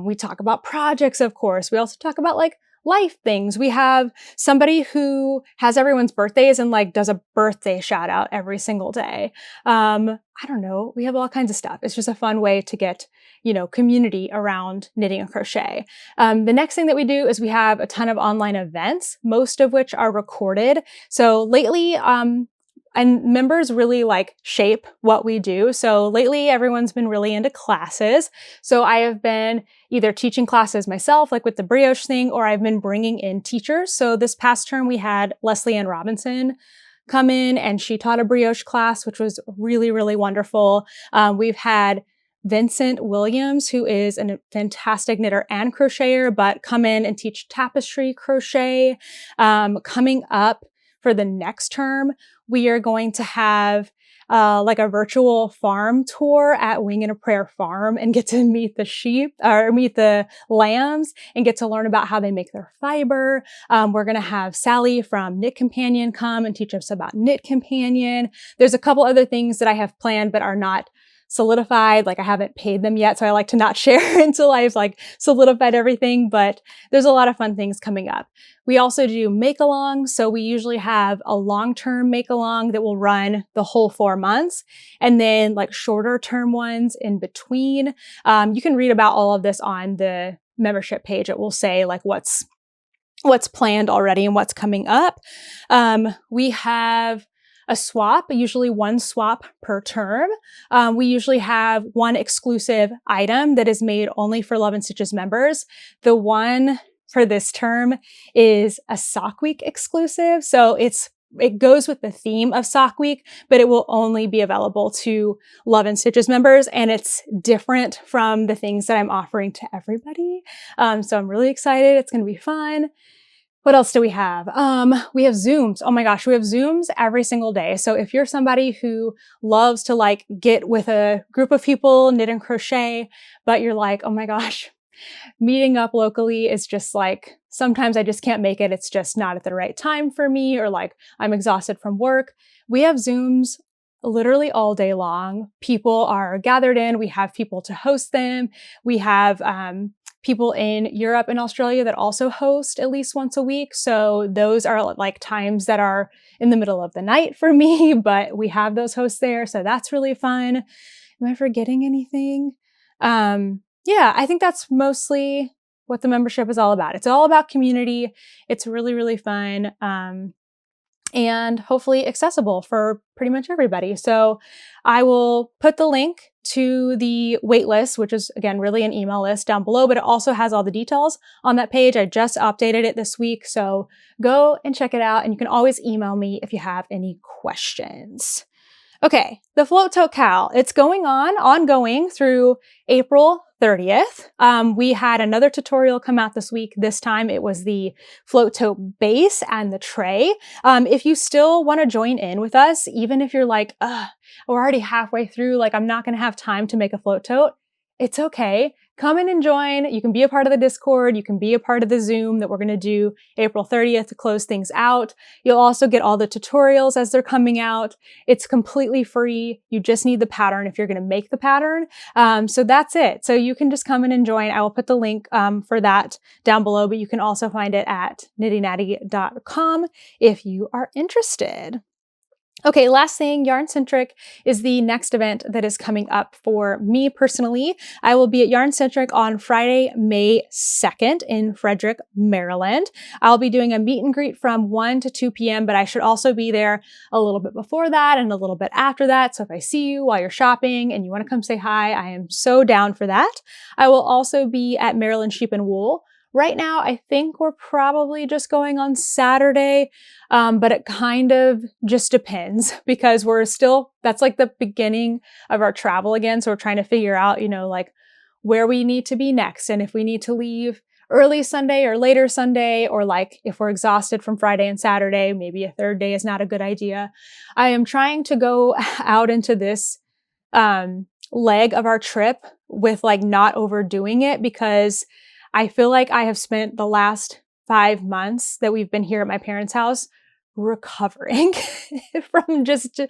We talk about projects, of course. We also talk about like life things. We have somebody who has everyone's birthdays and like does a birthday shout out every single day. I don't know. We have all kinds of stuff. It's just a fun way to get, you know, community around knitting and crochet. The next thing that we do is we have a ton of online events, most of which are recorded. So lately, and members really like shape what we do. So lately everyone's been really into classes. So I have been either teaching classes myself, like with the brioche thing, or I've been bringing in teachers. So this past term we had Leslie Ann Robinson come in and she taught a brioche class, which was really, really wonderful. We've had Vincent Williams, who is a fantastic knitter and crocheter, but come in and teach tapestry crochet. Coming up for the next term, we are going to have like a virtual farm tour at Wing and a Prayer Farm and get to meet the sheep or meet the lambs and get to learn about how they make their fiber. We're going to have Sally from Knit Companion come and teach us about Knit Companion. There's a couple other things that I have planned but are not solidified. Like I haven't paid them yet. So I like to not share until I've like solidified everything, but there's a lot of fun things coming up. We also do make-along. So we usually have a long-term make-along that will run the whole 4 months and then like shorter term ones in between. You can read about all of this on the membership page. It will say like what's planned already and what's coming up. We have a swap, usually one swap per term. We usually have one exclusive item that is made only for Love and Stitches members. The one for this term is a Sock Week exclusive. So it goes with the theme of Sock Week, but it will only be available to Love and Stitches members. And it's different from the things that I'm offering to everybody. So I'm really excited. It's going to be fun. What else do we have? We have Zooms. Oh my gosh, we have Zooms every single day. So if you're somebody who loves to like get with a group of people, knit and crochet, but you're like, oh my gosh, meeting up locally is just like, sometimes I just can't make it. It's just not at the right time for me, or like I'm exhausted from work. We have Zooms literally all day long. People are gathered in. We have people to host them. We have, people in Europe and Australia that also host at least once a week. So those are like times that are in the middle of the night for me, but we have those hosts there. So that's really fun. Am I forgetting anything? Yeah, I think that's mostly what the membership is all about. It's all about community. It's really, really fun. And hopefully accessible for pretty much everybody. So I will put the link to the waitlist, which is again, really an email list down below, but it also has all the details on that page. I just updated it this week. So go and check it out. And you can always email me if you have any questions. Okay, the Float Tote Cowl. It's ongoing through April 30th. We had another tutorial come out this week. This time it was the Float Tote base and the tray. If you still want to join in with us, even if you're like, we're already halfway through, like I'm not going to have time to make a float tote, it's okay. Come in and join. You can be a part of the Discord. You can be a part of the Zoom that we're going to do April 30th to close things out. You'll also get all the tutorials as they're coming out. It's completely free. You just need the pattern if you're going to make the pattern. So that's it. So you can just come in and join. I will put the link for that down below, but you can also find it at knittingnatty.com if you are interested. Okay, last thing, Yarn Centric is the next event that is coming up for me personally. I will be at Yarn Centric on Friday, May 2nd in Frederick, Maryland. I'll be doing a meet and greet from 1 to 2 p.m., but I should also be there a little bit before that and a little bit after that. So if I see you while you're shopping and you want to come say hi, I am so down for that. I will also be at Maryland Sheep and Wool. Right now, I think we're probably just going on Saturday, but it kind of just depends because that's like the beginning of our travel again. So we're trying to figure out, like where we need to be next. And if we need to leave early Sunday or later Sunday, or like if we're exhausted from Friday and Saturday, maybe a third day is not a good idea. I am trying to go out into this leg of our trip with like not overdoing it, because I feel like I have spent the last 5 months that we've been here at my parents' house recovering from just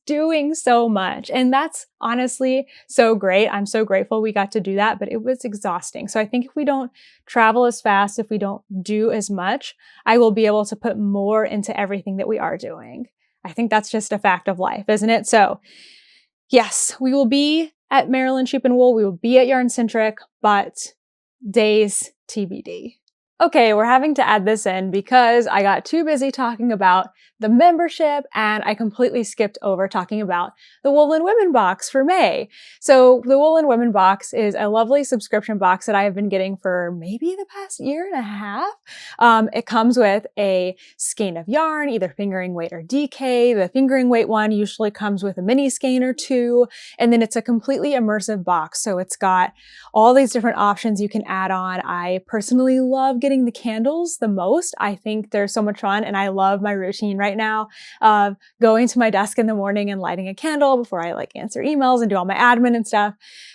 doing so much. And that's honestly so great. I'm so grateful we got to do that, but it was exhausting. So I think if we don't travel as fast, if we don't do as much, I will be able to put more into everything that we are doing. I think that's just a fact of life, isn't it? So yes, we will be at Maryland Sheep and Wool. We will be at Yarn Centric, but days TBD. Okay, we're having to add this in because I got too busy talking about the membership and I completely skipped over talking about the Woolen Women box for May. So the Woolen Women box is a lovely subscription box that I have been getting for maybe the past year and a half. It comes with a skein of yarn, either fingering weight or DK. The fingering weight one usually comes with a mini skein or two, and then it's a completely immersive box. So it's got all these different options you can add on. I personally love getting the candles the most. I think they're so much fun, and I love my routine right now of going to my desk in the morning and lighting a candle before I answer emails and do all my admin and stuff.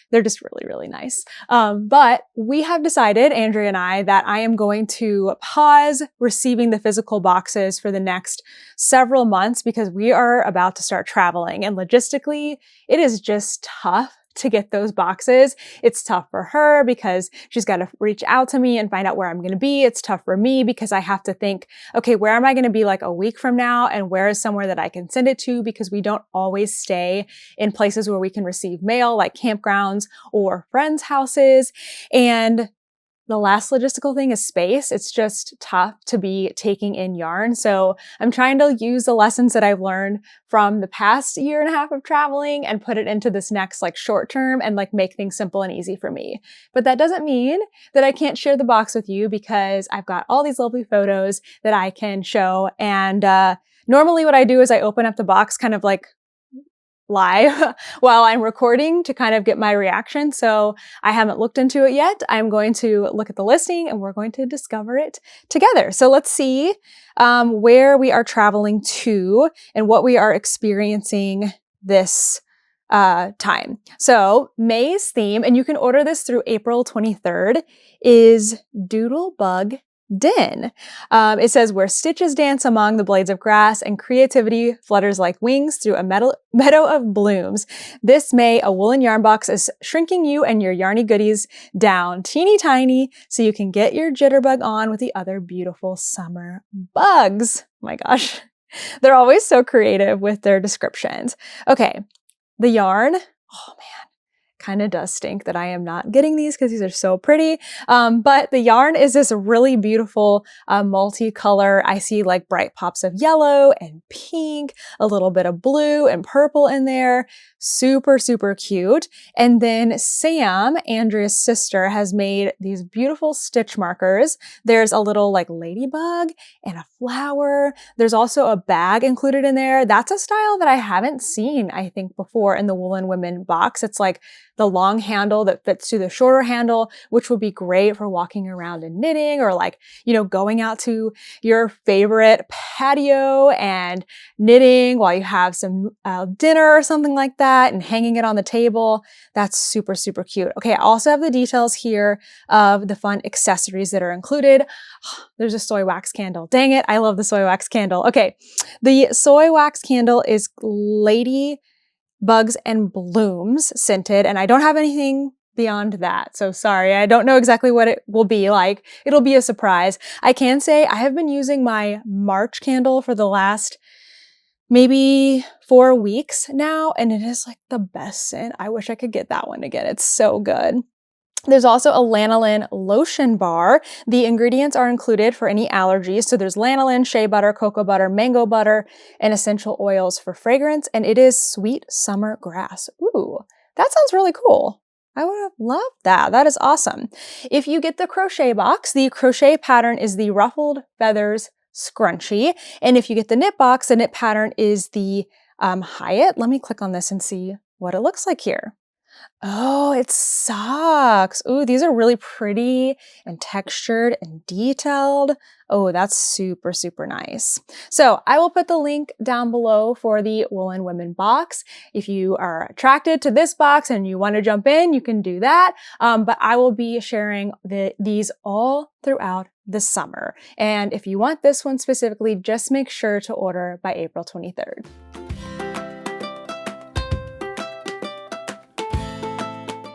They're just really, really nice. But we have decided, Andrea and I, that I am going to pause receiving the physical boxes for the next several months because we are about to start traveling, and logistically, it is just tough to get those boxes. It's tough for her because she's got to reach out to me and find out where I'm going to be. It's tough for me because I have to think, okay, where am I going to be a week from now? And where is somewhere that I can send it to? Because we don't always stay in places where we can receive mail, like campgrounds or friends' houses. And the last logistical thing is space. It's just tough to be taking in yarn. So I'm trying to use the lessons that I've learned from the past year and a half of traveling and put it into this next short term and make things simple and easy for me. But that doesn't mean that I can't share the box with you because I've got all these lovely photos that I can show. And normally what I do is I open up the box kind of live while I'm recording to kind of get my reaction. So I haven't looked into it yet. I'm going to look at the listing and we're going to discover it together. So let's see where we are traveling to and what we are experiencing this time. So May's theme, and you can order this through April 23rd, is Doodle Bug Den. It says, where stitches dance among the blades of grass and creativity flutters like wings through a meadow of blooms. This May, a woolen yarn box is shrinking you and your yarny goodies down teeny tiny so you can get your jitterbug on with the other beautiful summer bugs. Oh my gosh. They're always so creative with their descriptions. Okay. The yarn. Oh man. Kind of does stink that I am not getting these because these are so pretty. But the yarn is this really beautiful multicolor. I see bright pops of yellow and pink, a little bit of blue and purple in there. Super, super cute. And then Sam, Andrea's sister, has made these beautiful stitch markers. There's a little ladybug and a flower. There's also a bag included in there. That's a style that I haven't seen, I think, before in the Woolen Women box. It's the long handle that fits to the shorter handle, which would be great for walking around and knitting or going out to your favorite patio and knitting while you have some dinner or something like that and hanging it on the table. That's super, super cute. Okay, I also have the details here of the fun accessories that are included. There's a soy wax candle. Dang it, I love the soy wax candle. Okay, the soy wax candle is Lady Bugs and Blooms scented, and I don't have anything beyond that. So sorry, I don't know exactly what it will be like. It'll be a surprise. I can say I have been using my March candle for the last maybe 4 weeks now, and it is the best scent. I wish I could get that one again. It's so good. There's also a lanolin lotion bar. The ingredients are included for any allergies. So there's lanolin, shea butter, cocoa butter, mango butter, and essential oils for fragrance. And it is sweet summer grass. Ooh, that sounds really cool. I would have loved that. That is awesome. If you get the crochet box, the crochet pattern is the ruffled feathers scrunchie. And if you get the knit box, the knit pattern is the Hyatt. Let me click on this and see what it looks like here. Oh, it's socks. Ooh, these are really pretty and textured and detailed. Oh, that's super, super nice. So I will put the link down below for the Woolen Women box. If you are attracted to this box and you want to jump in, you can do that. But I will be sharing these all throughout the summer. And if you want this one specifically, just make sure to order by April 23rd.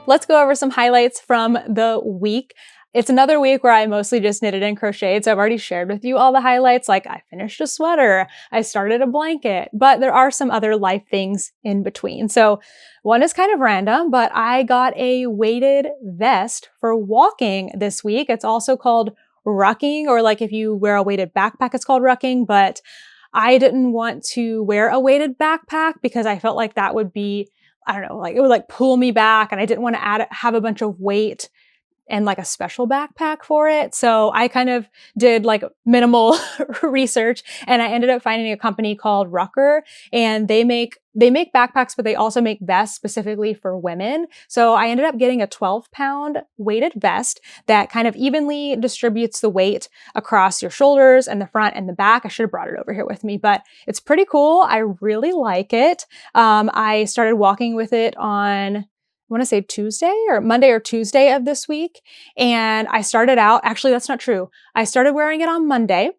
Let's go over some highlights from the week. It's another week where I mostly just knitted and crocheted, so I've already shared with you all the highlights, I finished a sweater, I started a blanket, but there are some other life things in between. So one is kind of random, but I got a weighted vest for walking this week. It's also called rucking, or like if you wear a weighted backpack, it's called rucking, but I didn't want to wear a weighted backpack because I felt like that would be, I don't know, like it would like pull me back, and I didn't want to have a bunch of weight and like a special backpack for it. So I kind of did like minimal research, and I ended up finding a company called Rucker, and they make backpacks, but they also make vests specifically for women. So I ended up getting a 12-pound weighted vest that kind of evenly distributes the weight across your shoulders and the front and the back. I should have brought it over here with me, but it's pretty cool. I really like it. I started walking with it on, I want to say Tuesday or Monday or Tuesday of this week. And I started out, actually, that's not true. I started wearing it on Monday,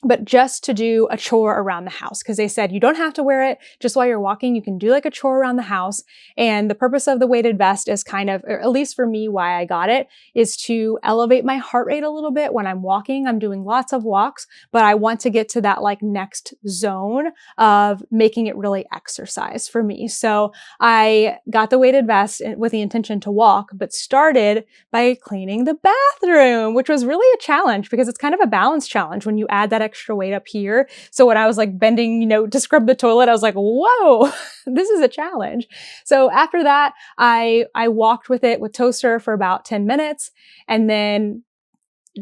but just to do a chore around the house, because they said you don't have to wear it just while you're walking. You can do like a chore around the house. And the purpose of the weighted vest is kind of, or at least for me, why I got it, is to elevate my heart rate a little bit when I'm walking. I'm doing lots of walks, but I want to get to that like next zone of making it really exercise for me. So I got the weighted vest with the intention to walk, but started by cleaning the bathroom, which was really a challenge because it's kind of a balance challenge when you add that extra weight up here. So when I was like bending, to scrub the toilet, I was like, whoa, this is a challenge. So after that, I walked with it with Toaster for about 10 minutes and then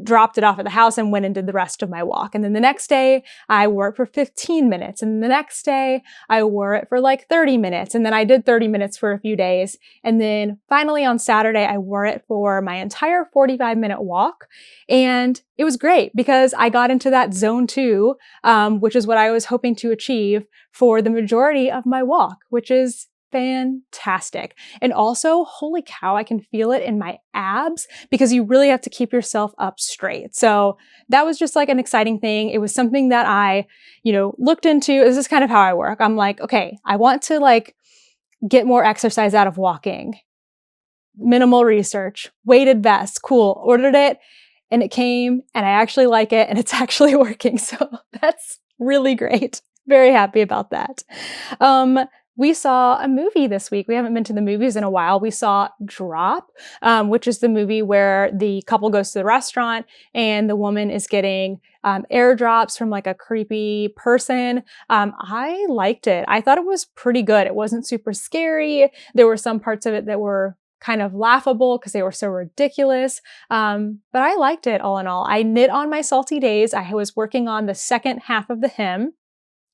dropped it off at the house and went and did the rest of my walk. And then the next day I wore it for 15 minutes. And the next day I wore it for like 30 minutes. And then I did 30 minutes for a few days. And then finally on Saturday, I wore it for my entire 45-minute walk. And it was great because I got into that zone 2, which is what I was hoping to achieve for the majority of my walk, which is fantastic. And also, holy cow, I can feel it in my abs because you really have to keep yourself up straight. So that was just like an exciting thing. It was something that I, looked into. This is kind of how I work. I'm like, okay, I want to like get more exercise out of walking. Minimal research, weighted vest, cool. Ordered it and it came and I actually like it and it's actually working. So that's really great. Very happy about that. We saw a movie this week. We haven't been to the movies in a while. We saw Drop, which is the movie where the couple goes to the restaurant and the woman is getting airdrops from like a creepy person. I liked it. I thought it was pretty good. It wasn't super scary. There were some parts of it that were kind of laughable because they were so ridiculous. But I liked it all in all. I knit on my salty days. I was working on the second half of the hem.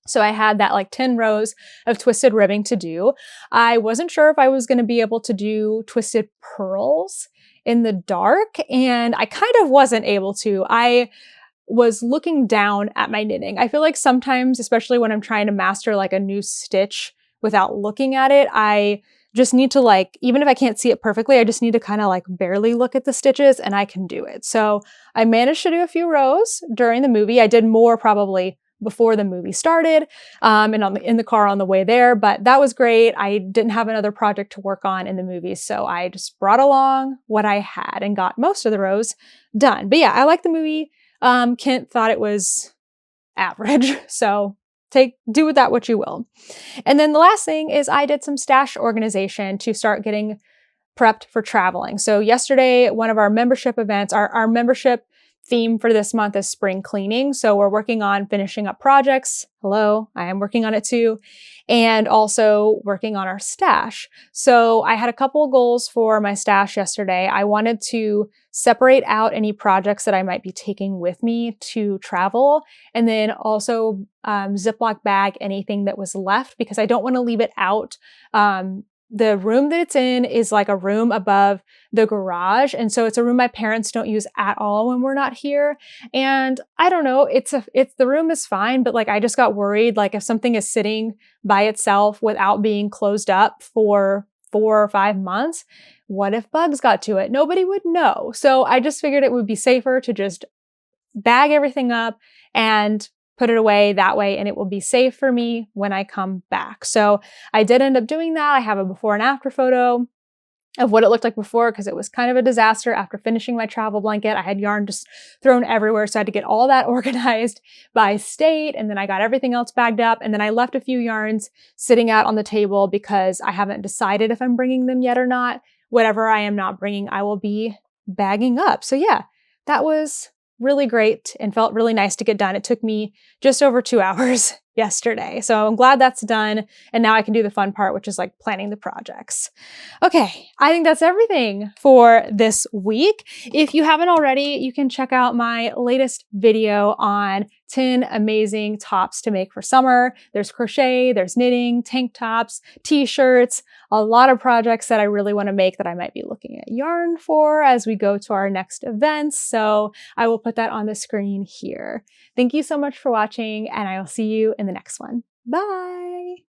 So I had that like 10 rows of twisted ribbing to do. I wasn't sure if I was going to be able to do twisted pearls in the dark, and I kind of wasn't able to. I was looking down at my knitting. I feel like sometimes, especially when I'm trying to master like a new stitch without looking at it, I just need to like, even if I can't see it perfectly, I just need to kind of like barely look at the stitches and I can do it. So I managed to do a few rows during the movie. I did more probably before the movie started, and in the car on the way there, but that was great. I didn't have another project to work on in the movie, so I just brought along what I had and got most of the rows done. But yeah, I like the movie. Kent thought it was average, so do with that what you will. And then the last thing is I did some stash organization to start getting prepped for traveling. So yesterday, one of our membership events, our membership theme for this month is spring cleaning. So we're working on finishing up projects. Hello, I am working on it too. And also working on our stash. So I had a couple of goals for my stash yesterday. I wanted to separate out any projects that I might be taking with me to travel. And then also Ziploc bag anything that was left because I don't want to leave it out. The room that it's in is like a room above the garage. And so it's a room my parents don't use at all when we're not here. And I don't know, the room is fine, but like I just got worried, like if something is sitting by itself without being closed up for 4 or 5 months, what if bugs got to it? Nobody would know. So I just figured it would be safer to just bag everything up and put it away that way, and it will be safe for me when I come back. So I did end up doing that. I have a before and after photo of what it looked like before because it was kind of a disaster after finishing my travel blanket. I had yarn just thrown everywhere, so I had to get all that organized by state, and then I got everything else bagged up, and then I left a few yarns sitting out on the table because I haven't decided if I'm bringing them yet or not. Whatever I am not bringing, I will be bagging up. So yeah, that was really great and felt really nice to get done. It took me just over 2 hours yesterday. So I'm glad that's done. And now I can do the fun part, which is like planning the projects. Okay, I think that's everything for this week. If you haven't already, you can check out my latest video on 10 amazing tops to make for summer. There's crochet, there's knitting, tank tops, t-shirts, a lot of projects that I really want to make that I might be looking at yarn for as we go to our next events. So I will put that on the screen here. Thank you so much for watching, and I will see you in the next one. Bye!